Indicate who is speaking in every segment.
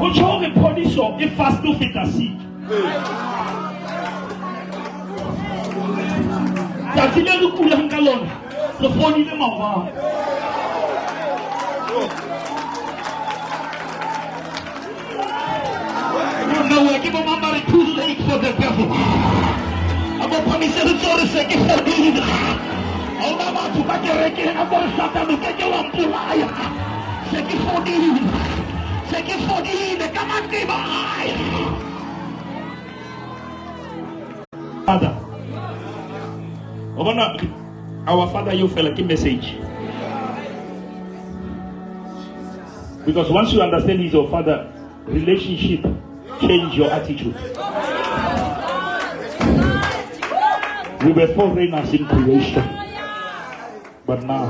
Speaker 1: Ocho ke poliso e fast to fit asi. Tatile lu kulang kalon. Le foni le mawa. No way, give my money too late for the devil. I'm going to promise you the Sekete. I'm about to back your record. I'm going to shut down the Sekete one July. Sekete, come on, give Father. Our Father, you feel like a message. Because once you understand He's your Father, relationship change your attitude. We were foreigners in creation, but now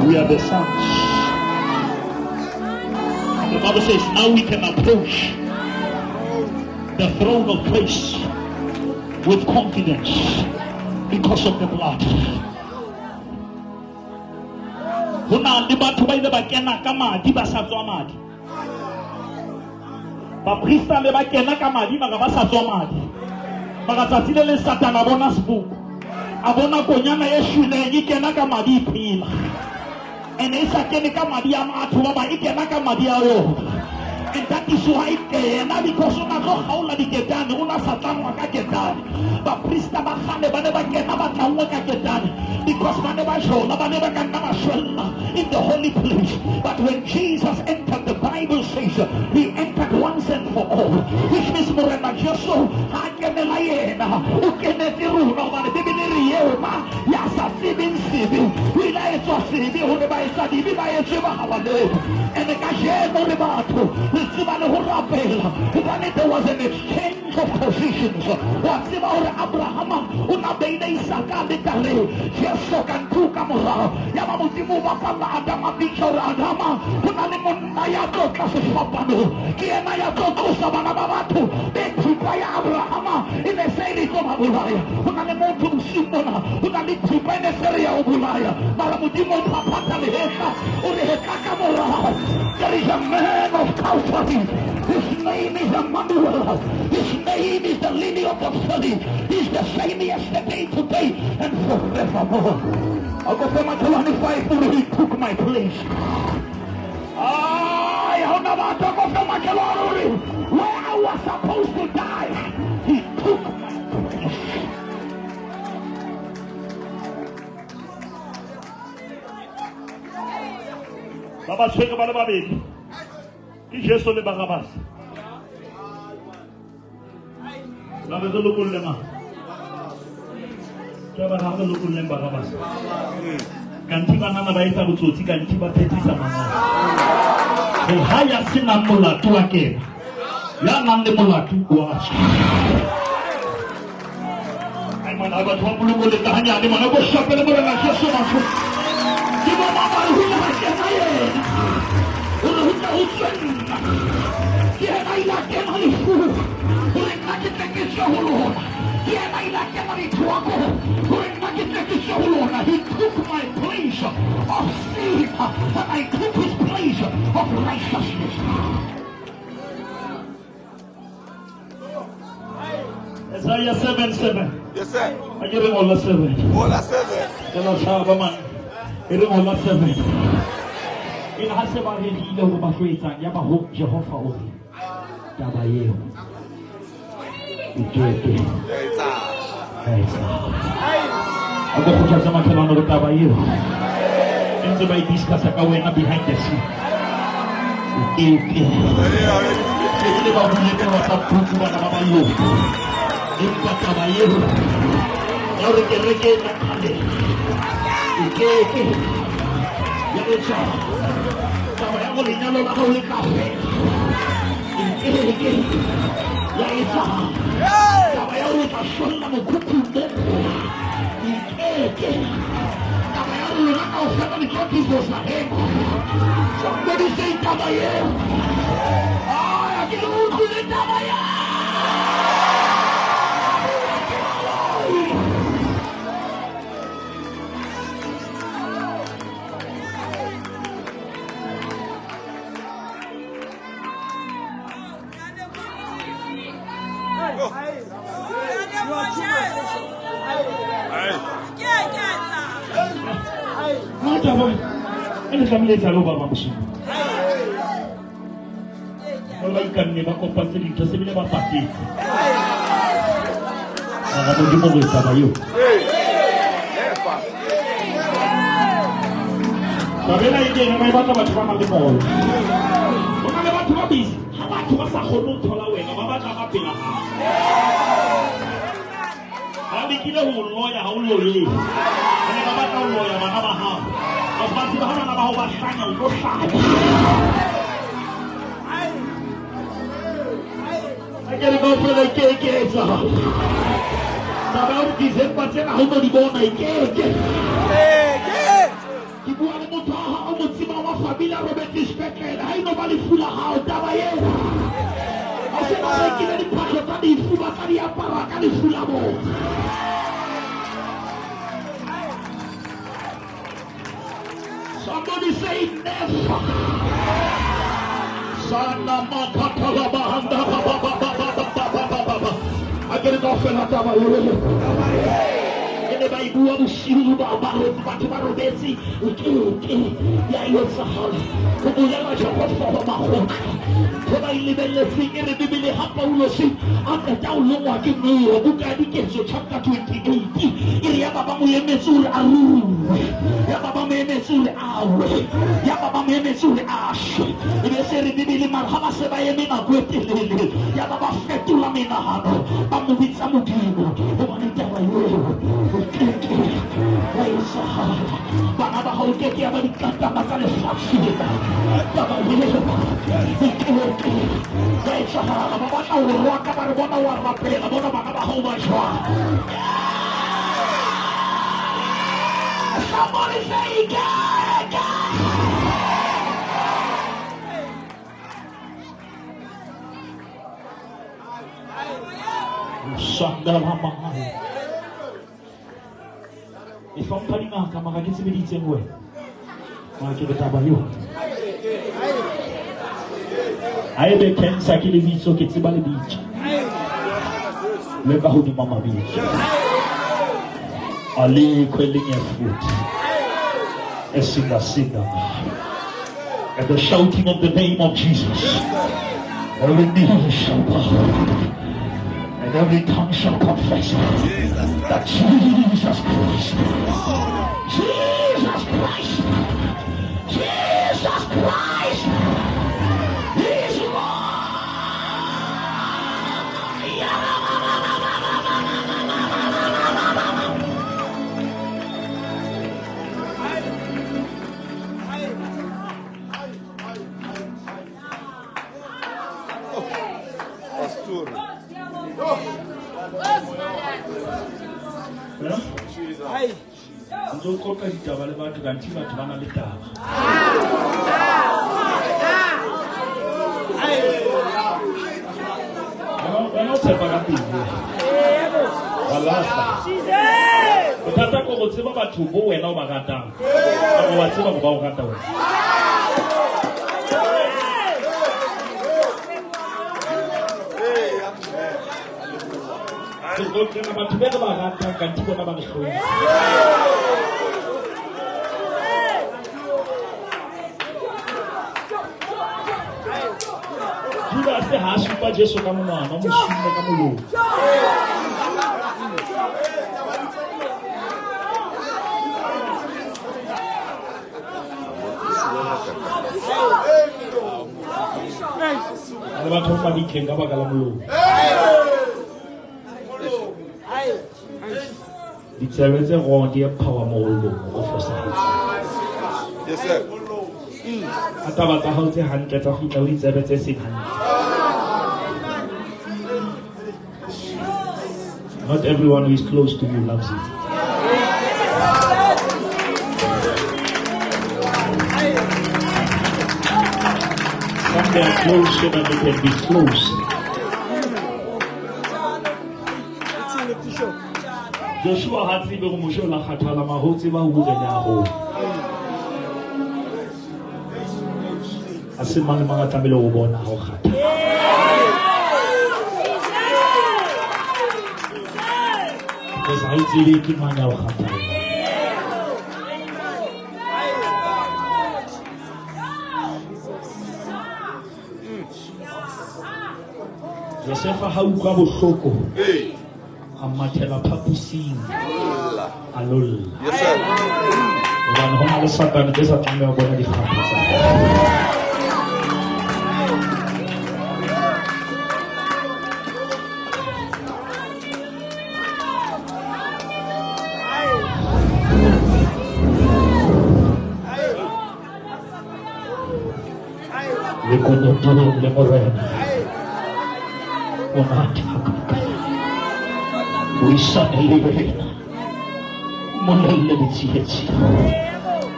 Speaker 1: we are the sons. And the Bible says now we can approach the throne of grace with confidence because of the blood. Hona le batho ba ile ba kena ka madi ba sa tswa madi. Ba prista le ba kena ka madi ba ba sa tswa madi. Ba ga tsatsi le satana bona sbuku. A bona konyana e shwileng e kena ka madi phila. Ene isa kene ka madi ya matho ba e kena ka madi ya yo. And that is why because una go haula di ketane una satana ka ketane. Ba prista ba khane ba ne ba kena ba tlawa ka ketane. Because ba ne ba shola ba ne ba kana ba shola in the holy place. But when Jesus entered, the Bible says He entered once and for all, which means morena Jesu ha kenela yena o kenetse rona ba ne bibele re yema ya sa sibin sibi ila etso sibi ho ne ba etsa di ba etse ba hawale ene ka jeno re batho. There was an exchange of positions. Abraham unabeda Isaka dekale Yesu kantuka mura yamamuzimu bakala Adama bichora Adama unalimuna yako kasopano kiena yako kusabana babatu betupa ya Abraham ineseri koma bulaya unalimuntu msimona unalitupa ineseri ya bulaya malamuzimu papata leheka uleheka mura. There is a man of culture. His name is Emmanuel. His name is the Lily of the Valley. He's the same yesterday, today, and forevermore. I'll go for my 25 for He took my place. I'll never talk of my glory. Where I was supposed to die, He took my place. Baba, speak about the baby. Jesu le Barabas. La vedo lo kullema. Jaba hanga lo kullem Barabas. Kanti bana na baita butsotsi kanti ba phethisa mama. E haya sina mola tu ake. Ya nande mola tu kwa. Ai mana ba thwa bulu bole ta hanya ni mana go shapele bole na Jesu maso. Dibo mama hu na ke naye. He took my place of sin, and I took His place of righteousness. Isaiah 7:7.
Speaker 2: Yes, sir.
Speaker 1: I give him all 7.
Speaker 2: All 7.
Speaker 1: Tell us how man. Give him all 7. In Haseba he lo ba kwetsa ya ba ho Jehova o taba yeo ikeke ako go tsa matlhano go taba yeo ntse ba discuss ka wena behind the scene ikeke ke ba bule ka wa tsapu ba na ba yo ikeka taba yeo ya re ke na khale ikeke ya le tsa Kalau linyalo na huli kafe, ini ya isa. Kalau yang lupa sulit nak kukude, ini. Kalau yang lupa kau sana di kau tidur sahih. Somebody say tabaya. Ah, yang lupa ni tabaya. And it's a little over machine. Well, I can never compare to similar parties. I don't give away some of you. But then I did my battle about one of the ball. When I never to be, how much was a whole toll away? I'm about to have been a half. I'll be killer who lawyer, how low you. And I'm about to lawyer, I'm about half. I was about to have a channel, no shot. I gotta go for the cake. Sabaw December siya na humo di bona ikeke. Ibuana mo taha mo tsima wa famila Robert Spectre. Hay no bali fula hao taba yena. Ase na kile di pasho tadi fuba kali apara kali fula mo. Somebody say never. Sana makata la bahanda baba. I get it off and I tell you. Anybody who wants to see you about Betsy, yeah, you're so hard. Who will never show up for my home? When I live in the thing, and the Bible happens, I'm the down low, I give me a book. I think so. Chapter 28. Yababa Mesul Aru, Yababa Mesul Awe, Yababa Mesul Ash. If you say the Bible, Marhaba Sebayamina, Yababa Fetula Minahano, Amu Samukibo, Banaba Hokeki Americana Makale Faxida, somebody say God. If I'm telling you, I'm going to get the same way. I'm going to get you. I have a cancer killing me, so it's about the beach. Remember who the mama beach. Ali quelling your foot. A singer. And the shouting of the name of Jesus. Every knee shall bow. And every tongue shall confess that Jesus Christ, Jesus Christ, Jesus Christ is Lord.
Speaker 2: Hey.
Speaker 1: Nzo kopa ditaba le batho ka ntima tla bana le taba. Ano tsepa ka pele. Balasa. Bothata ko go tseba batho bo wena o ba ratang. Ba wa tseba go ba o rata wena. Don't get about together about that can take about the show. Judas the house super just so come on, almost come on. I'm about to make king of a galamu. It's a reservoir dear power mold of society.
Speaker 2: Yes, sir.
Speaker 1: At about the house, 100 of it, it's a better 600. Not everyone who is close to you loves it. Some they are close so that they can be close. Joshua had to go to la khatala mahotsi ba hu gena ho. Asimane mga tamile o bona ho khata. Because I did it in my khata. Josefa ha utlwa bohloko.
Speaker 2: Hey.
Speaker 1: A mathela phapusing. Alolla.
Speaker 2: Yes, sir.
Speaker 1: Hobane ho na le Satane tse sa tlameha ho bona dikgapha tsa hae. Le conotoro le morena. Onati hakakala. Uisane liberena. Monelle di tsietsi.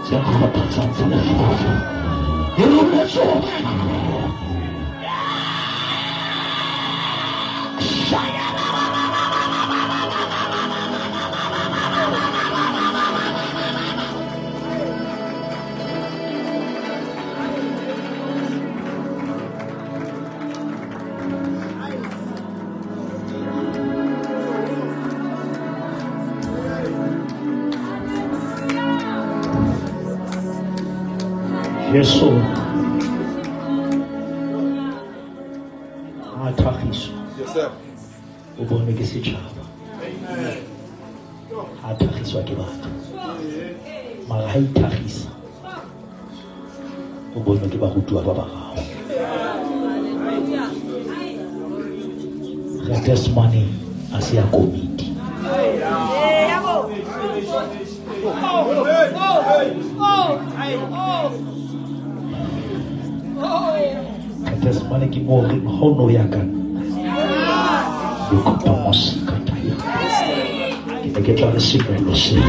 Speaker 1: Siamo passati alla fine. E non lo so. Yesu athagiso.
Speaker 2: Yes, sir.
Speaker 1: O bone ke setšhaba. A thagiswa ke batho. Mara ha ithagisa. O bone ke barutwa ba bararo. Re testimony a se ya komiti. Testimony ki mo rin hono yakan. Yuko pa musika tayo. Kita kita resiko lo siya.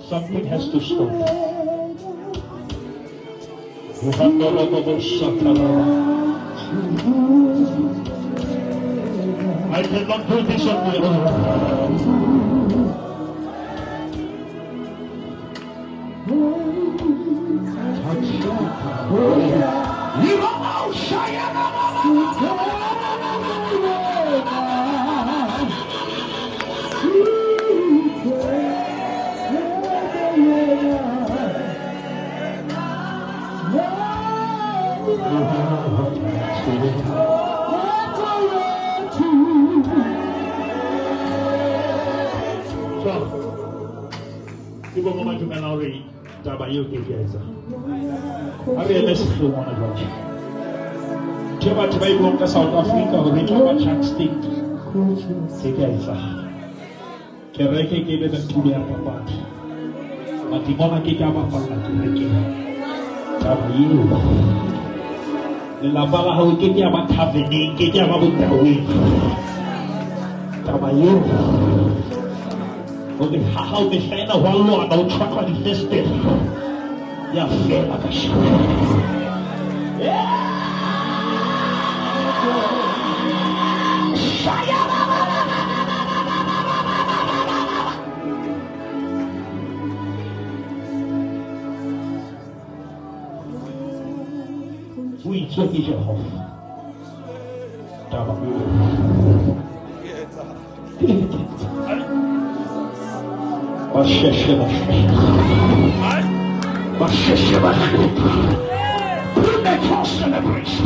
Speaker 1: Something has to stop. I cannot do this on my own. Ibu mama juga nari tabayu kiasa. Hari ini sebelum mana lagi? Coba ibu ke South Africa, kita coba cak stick kiasa. Kerja kita dan tulia apa? Mati mana kita apa lagi kerja? Tabayu. Lelapala hau kita apa tavening, kita apa butawi. Tabayu. Oke, hal misalnya walau ada ucapan manifested, ya fela kasih. Saya. Wih, jadi jauh. Tahu. celebration.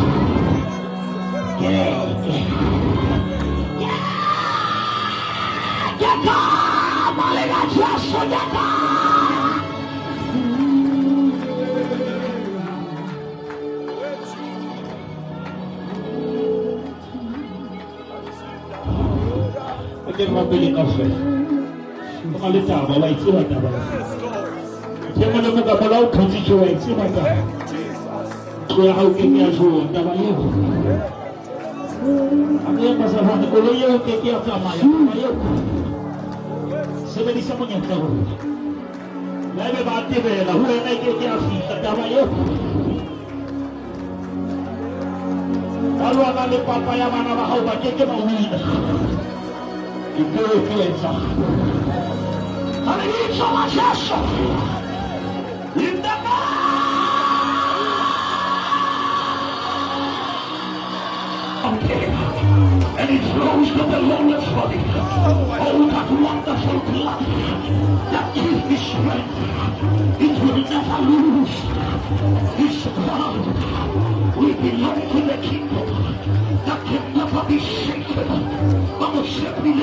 Speaker 1: And it flows to the lowest body. Oh, that wonderful blood that gives me strength. It will never lose its blood. We belong to the kingdom that can never be shaken. Vamos a servir.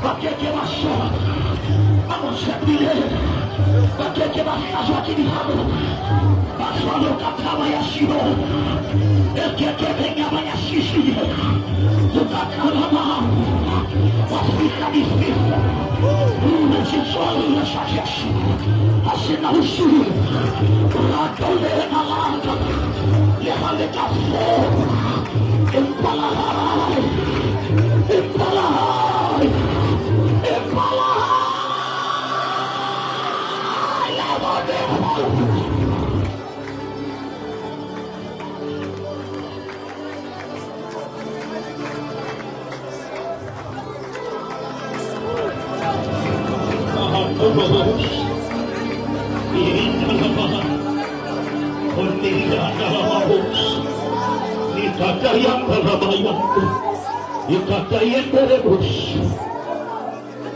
Speaker 1: ¿Para qué va a ser? Vamos a servir. ¿Para qué va a ser aquí dijado? Pasó lo que acaba y ha sido. El que venga vaya a asistir. Yo te acalama. Africa difícil. Necesito la saciación. Así no usted. Rato de la larga. Déjale café. Empalar. Empalar. Empalar. La bodega.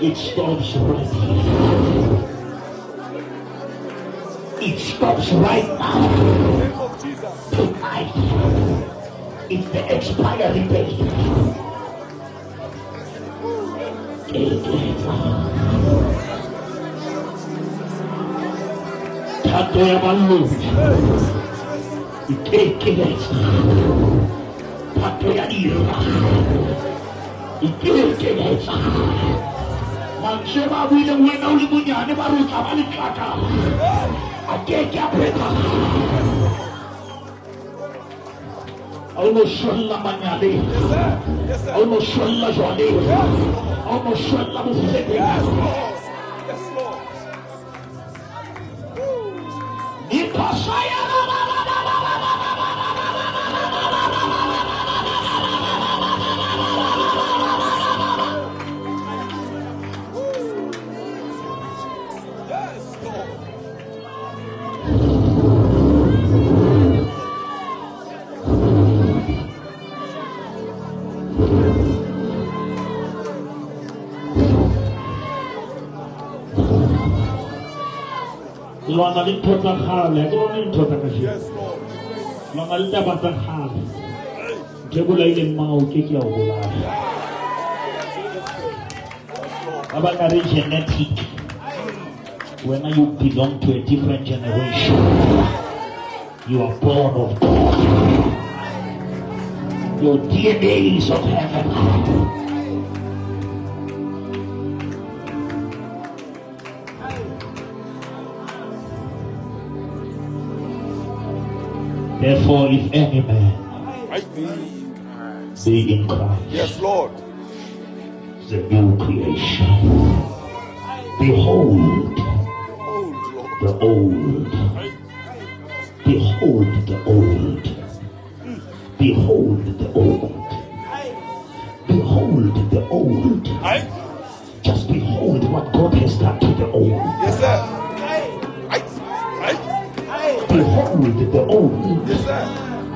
Speaker 1: It stops right here. It stops right now. Tonight. It's the expiry date. Tanto è malluto, che chiesa, tanto è dirla, che chiesa, ma se va a guida una ulimugnane va a rutare il cata, a che apreta, a uno sulla magnale, a uno sulla giornale, a uno sulla buffetta. Luana lintota hale, ko lintota kasi. Luana lintota hale. Kebula ile mau kiki au bula. Abanga re genetic. When you belong to a different generation, you are born of God. Your DNA is of heaven. Therefore, if any man be in Christ,
Speaker 2: yes, Lord,
Speaker 1: the new creation. Behold, the old. Behold the old. Behold the old. Behold the old. Just behold what God has done to the old.
Speaker 2: Yes, sir.
Speaker 1: Behold the old.
Speaker 2: Yes, sir.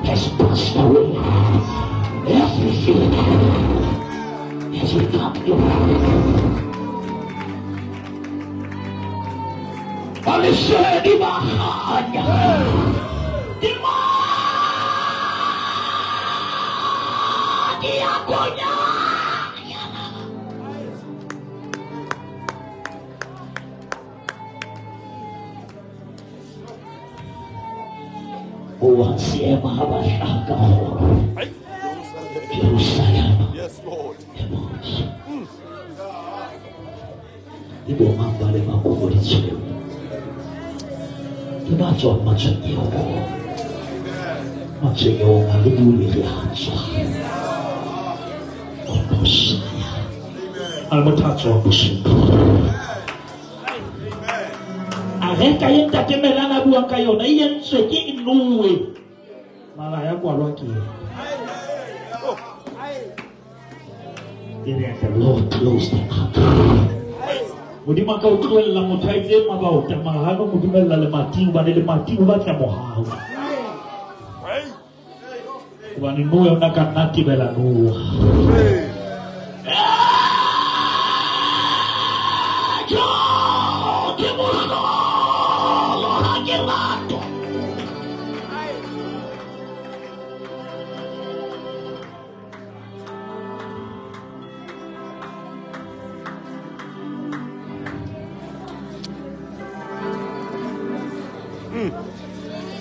Speaker 1: Has passed away. Everything has become new. lesedi bahanya imani yakonya Uwasema abashaka Jerusalem.
Speaker 2: Yes, Lord.
Speaker 1: Ibo mambale makubwa lichwe. Tunacho machenyo. Machenyo malibuli lihacha. Onosaya. Almutacho bushindu. Areka yenta kemelana buanka yona yense ki inuwe. Mara ya kwa lwaki. The Lord closed them up. Mudima ka utwela mutaize mabauta mahano mudimela le matiu bane le matiu batya mohau. Wani nuwe unakanati bela nuwa.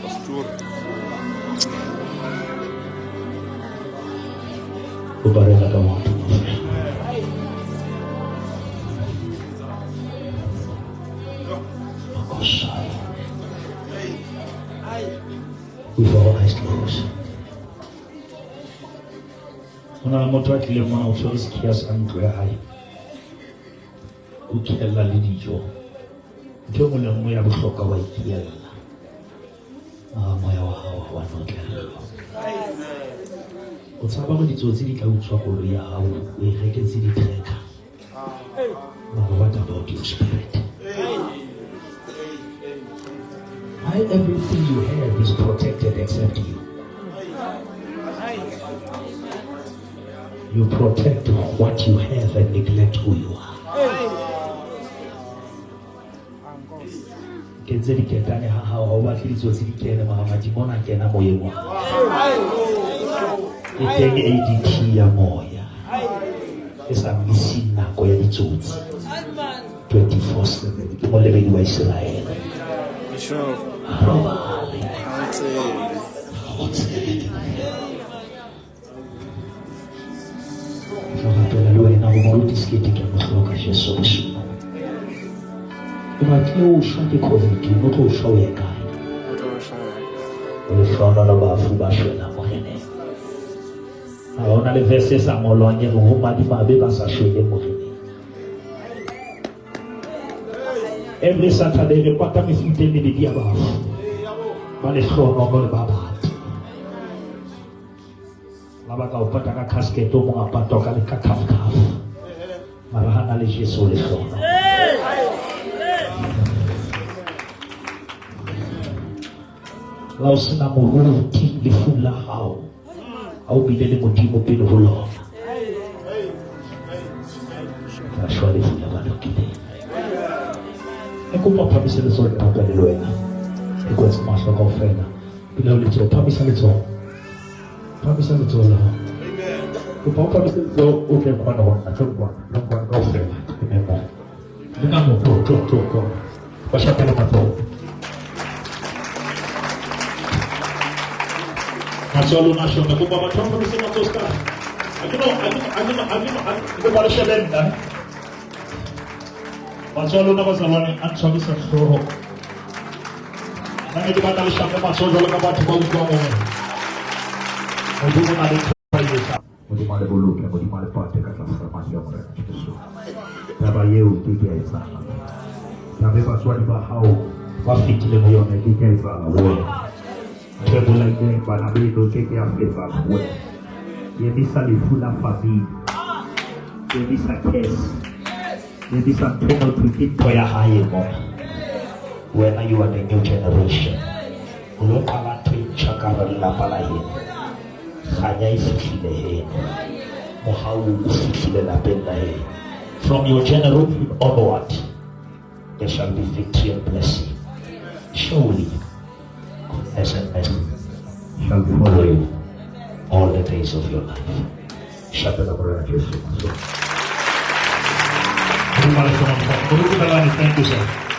Speaker 2: Pastor.
Speaker 1: Kubarela kama watu. With our eyes closed. Una moto akile mwana uchorisi kiasi angwe hai. Ukela lidijo. Ndio mule mwe bushoka wa ikiela. Moya wa hawa wanokela. Utsaba ditsotsi di ka utswa kolo ya hao o e reketse di treka. What about your spirit? Why everything you have is protected except you? You protect what you have and neglect who you are. Kenzeli ketane hawa wabakili zozili kene mahamajimona kena moye mwa. Itenge ADT ya moya. Esa misina kwa ya lizozi. 24/7. Kimolebeli wa Israeli. Sekete ke mosloka Sesotho. Umatie o shonke COVID no tlo showe kae. O shona la bafu ba shona morene. Ona le verse sa molonye go madi mabe ba sa shwele morene. Every Saturday le pata mi fite mi di dia ba. Ba le shona go le baba. Baba ka upata ka casket o mo apato ka le kakafka. Marahana le Jesu le shona. Lausina muruti le fula hao. Au bilele modimo pele ho lona. Ka shwale fula ba lokile. Eko pa phamisa le tsona ka le wena. Eko tsa masho ka ofela. Bila le tso phamisa le tsona. Phamisa le tsona. Ko pa phamisa le tsona o ke kwana ho na tsona. Ka ofela. Emema. Nna mo to. Ba shaka le matlo. Masolo nasho na kuba matombo nisema tosta. Ako para siya lenda. Masolo na bazalwane ansabi sa roho. Nang iba na siya na masolo na ba tuwa uko mo. Hindi mo na rin sa. Hindi mo bulok, hindi mo pate ka sa farmasya mo rin. Trabalheu o que é essa? Sabe passou ali para hao. Wafiti le mo yon e que é essa? Table like that, but I mean, don't take care of it back away. You miss a full family. You miss a case. You miss a penalty for your higher more. When you are the new generation, look at the chakra la palaye. Hanya isifile he. Mohau usifile la penda he. From your generation onward, there shall be victory and blessing. Surely, goodness and mercy shall follow you all the days of your life. Shut the door and kiss you. Thank you, sir.